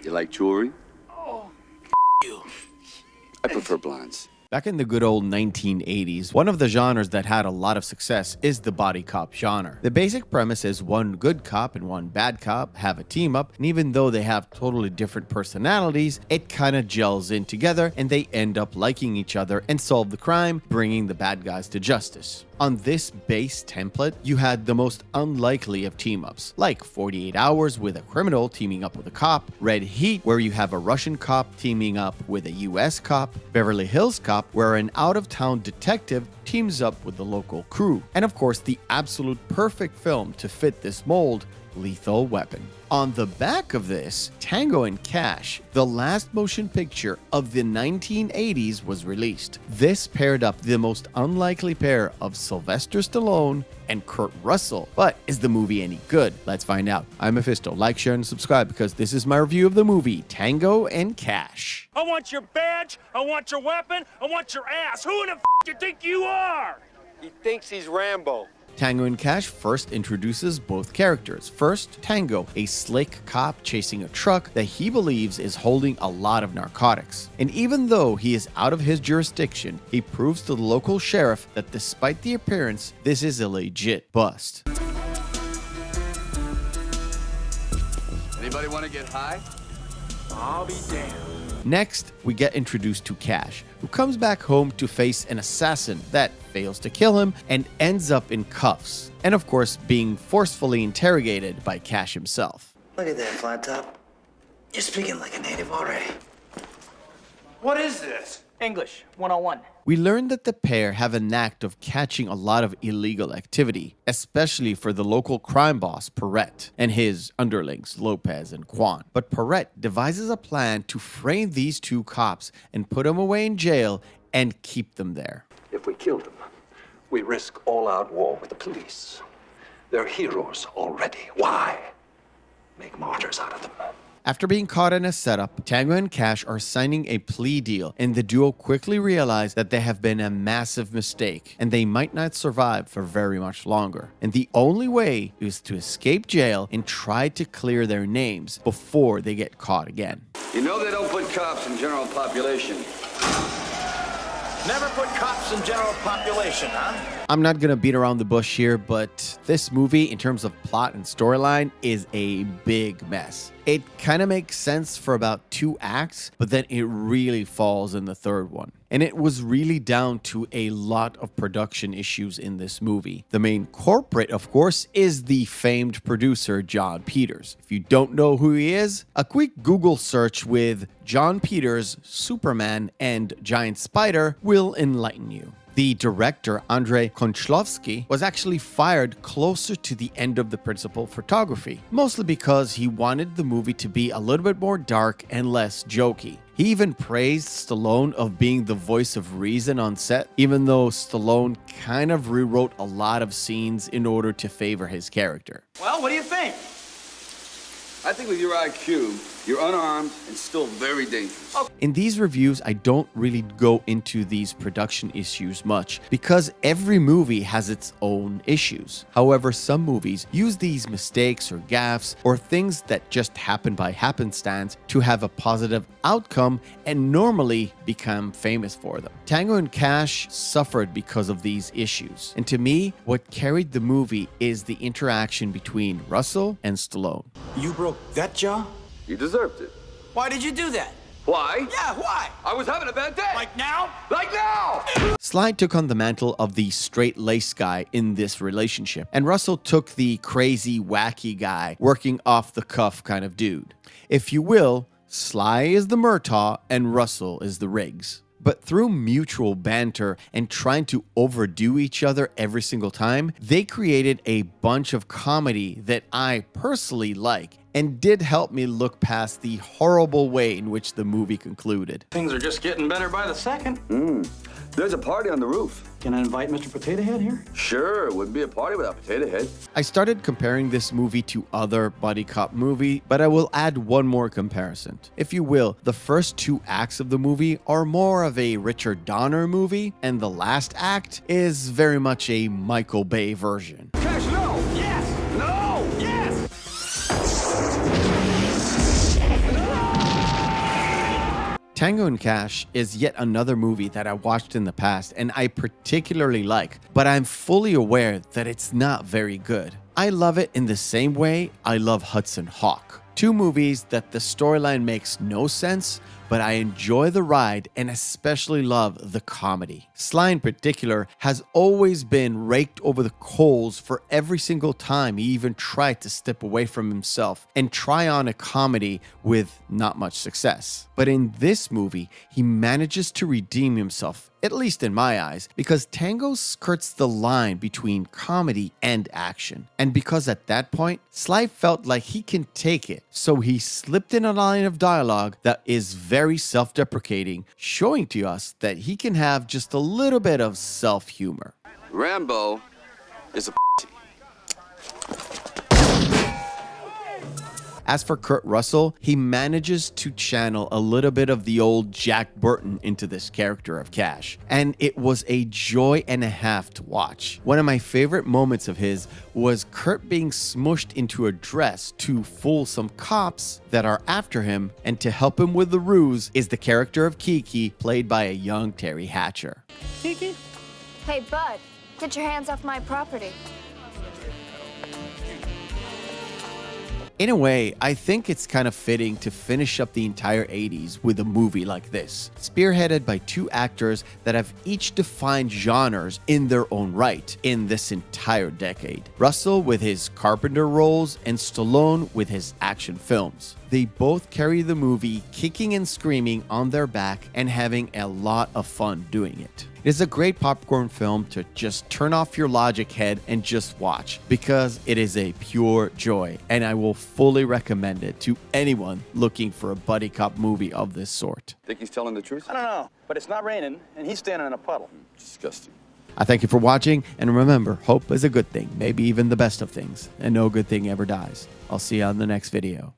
You like jewelry? Oh, you. I prefer blondes. Back in the good old 1980s, one of the genres that had a lot of success is the body cop genre. The basic premise is one good cop and one bad cop have a team up, and even though they have totally different personalities, it kind of gels in together and they end up liking each other and solve the crime, bringing the bad guys to justice. On this base template, you had the most unlikely of team-ups, like 48 Hours with a criminal teaming up with a cop, Red Heat, where you have a Russian cop teaming up with a US cop, Beverly Hills Cop, where an out-of-town detective teams up with the local crew, and of course the absolute perfect film to fit this mold, Lethal Weapon. On the back of this, Tango and Cash, the last motion picture of the 1980s, was released. This paired up the most unlikely pair of Sylvester Stallone and Kurt Russell. But is the movie any good? Let's find out. I'm Mephisto. Like, share, and subscribe because this is my review of the movie Tango and Cash. I want your badge, I want your weapon, I want your ass. Who in the you think you are? He thinks he's Rambo. Tango and Cash first introduces both characters. First, Tango, a slick cop chasing a truck that he believes is holding a lot of narcotics. And even though he is out of his jurisdiction, he proves to the local sheriff that despite the appearance, this is a legit bust. Anybody want to get high? I'll be damned. Next, we get introduced to Cash, who comes back home to face an assassin that fails to kill him and ends up in cuffs, and of course being forcefully interrogated by Cash himself. Look at that, Flat Top. You're speaking like a native already. What is this? English 101. We learn that the pair have a knack of catching a lot of illegal activity, especially for the local crime boss, Perret, and his underlings, Lopez and Quan. But Perret devises a plan to frame these two cops and put them away in jail and keep them there. If we kill them, we risk all-out war with the police. They're heroes already. Why? Make martyrs out of them. After being caught in a setup, Tango and Cash are signing a plea deal, and the duo quickly realize that they have been a massive mistake, and they might not survive for very much longer. And the only way is to escape jail and try to clear their names before they get caught again. You know they don't put cops in general population. Never put cops in general population, huh? I'm not gonna beat around the bush here, but this movie, in terms of plot and storyline, is a big mess. It kind of makes sense for about 2 acts, but then it really falls in the third one. And it was really down to a lot of production issues in this movie. The main culprit, of course, is the famed producer, Jon Peters. If you don't know who he is, a quick Google search with Jon Peters, Superman, and Giant Spider will enlighten you. The director, Andrei Konchalovsky, was actually fired closer to the end of the principal photography, mostly because he wanted the movie to be a little bit more dark and less jokey. He even praised Stallone of being the voice of reason on set, even though Stallone kind of rewrote a lot of scenes in order to favor his character. Well, what do you think? I think with your IQ, you're unarmed and still very dangerous. In these reviews, I don't really go into these production issues much because every movie has its own issues. However, some movies use these mistakes or gaffes or things that just happen by happenstance to have a positive outcome and normally become famous for them. Tango and Cash suffered because of these issues. And to me, what carried the movie is the interaction between Russell and Stallone. You broke that jaw? You deserved it. Why did you do that? Why? Yeah, why? I was having a bad day. Like now? Like now! Sly took on the mantle of the straight-laced guy in this relationship, and Russell took the crazy, wacky guy, working off-the-cuff kind of dude. If you will, Sly is the Murtaugh and Russell is the Riggs. But through mutual banter and trying to overdo each other every single time, they created a bunch of comedy that I personally like and did help me look past the horrible way in which the movie concluded. Things are just getting better by the second. There's a party on the roof. Can I invite Mr. Potato Head here? Sure, it wouldn't be a party without Potato Head. I started comparing this movie to other buddy cop movie, but I will add one more comparison. If you will, the first 2 acts of the movie are more of a Richard Donner movie, and the last act is very much a Michael Bay version. Cash, no! Yes! No! Yes! No! Tango and Cash is yet another movie that I watched in the past and I particularly like, but I'm fully aware that it's not very good. I love it in the same way I love Hudson Hawk. Two movies that the storyline makes no sense, but I enjoy the ride and especially love the comedy. Sly in particular has always been raked over the coals for every single time he even tried to step away from himself and try on a comedy with not much success. But in this movie, he manages to redeem himself, at least in my eyes, because Tango skirts the line between comedy and action. And because at that point, Sly felt like he can take it, so he slipped in a line of dialogue that is very self-deprecating, showing to us that he can have just a little bit of self-humor. Rambo is a As for Kurt Russell, he manages to channel a little bit of the old Jack Burton into this character of Cash, and it was a joy and a half to watch. One of my favorite moments of his was Kurt being smushed into a dress to fool some cops that are after him, and to help him with the ruse is the character of Kiki, played by a young Terry Hatcher. Kiki? Hey, bud, get your hands off my property. In a way, I think it's kind of fitting to finish up the entire 80s with a movie like this, spearheaded by two actors that have each defined genres in their own right in this entire decade. Russell with his Carpenter roles and Stallone with his action films. They both carry the movie kicking and screaming on their back and having a lot of fun doing it. It is a great popcorn film to just turn off your logic head and just watch, because it is a pure joy, and I will fully recommend it to anyone looking for a buddy cop movie of this sort. Think he's telling the truth? I don't know, but it's not raining, and he's standing in a puddle. Disgusting. I thank you for watching, and remember, hope is a good thing, maybe even the best of things, and no good thing ever dies. I'll see you on the next video.